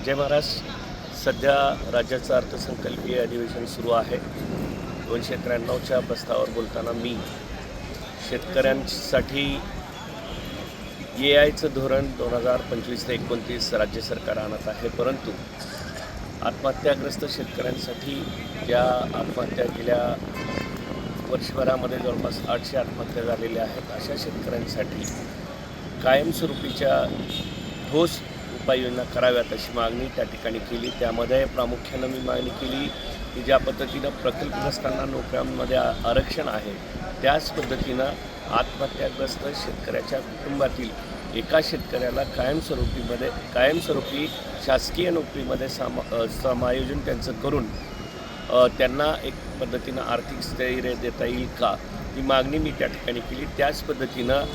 जय महाराष्ट्र. सध्या राज्याचं अर्थसंकल्पीय अधिवेशन सुरू आहे. 293च्या प्रस्तावावर बोलताना मी शेतकऱ्यांसाठी AIचं धोरण 2025 ते 29 राज्य सरकार आणत आहे, परंतु आत्महत्याग्रस्त शेतकऱ्यांसाठी ज्या आत्महत्या गेल्या वर्षभरामध्ये जवळपास 800 आत्महत्या झालेल्या आहेत, अशा शेतकऱ्यांसाठी कायमस्वरूपीच्या ठोस उपाययोजना कराव्यात अशी मागणी त्या ठिकाणी केली. त्यामध्ये प्रामुख्यानं मी मागणी केली की ज्या पद्धतीनं प्रकल्पग्रस्तांना नोकऱ्यांमध्ये आरक्षण आहे, त्याच पद्धतीनं आत्महत्याग्रस्त शेतकऱ्याच्या कुटुंबातील एका शेतकऱ्याला कायमस्वरूपी शासकीय नोकरीमध्ये समायोजन त्यांचं करून त्यांना एक पद्धतीनं आर्थिक स्थैर्य देता येईल का, ही मागणी मी त्या ठिकाणी केली. त्याच पद्धतीनं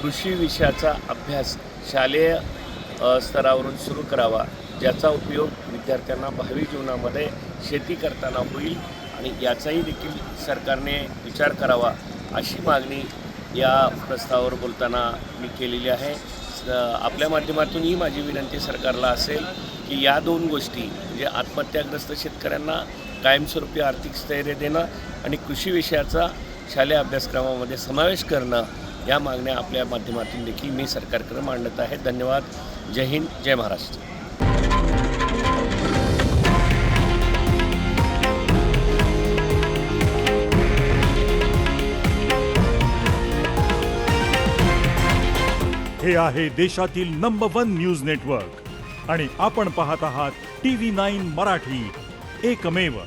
कृषी विषयाचा अभ्यास शालेय स्तरावरून सुरू करावा, ज्याचा उपयोग विद्यार्थ्यांना भावी जीवनामध्ये शेती करताना होईल आणि याचाही देखील सरकारने विचार करावा, अशी मागणी या प्रस्तावावर बोलताना मी केलेली आहे. आपल्या माध्यमातून ही माझी विनंती सरकारला असेल की या दोन गोष्टी म्हणजे आत्महत्याग्रस्त शेतकऱ्यांना कायमस्वरूपी आर्थिक स्थैर्य देणं आणि कृषी विषयाचा शालेय अभ्यासक्रमामध्ये समावेश करणं, या मागण्या आपल्या माध्यमातून देखील मी सरकारकडे मांडत आहे. धन्यवाद. जय हिंद, जय महाराष्ट्र. हे आहे देशातील नंबर 1 न्यूज नेटवर्क आणि आपण पाहत आहात TV9 मराठी, एकमेव.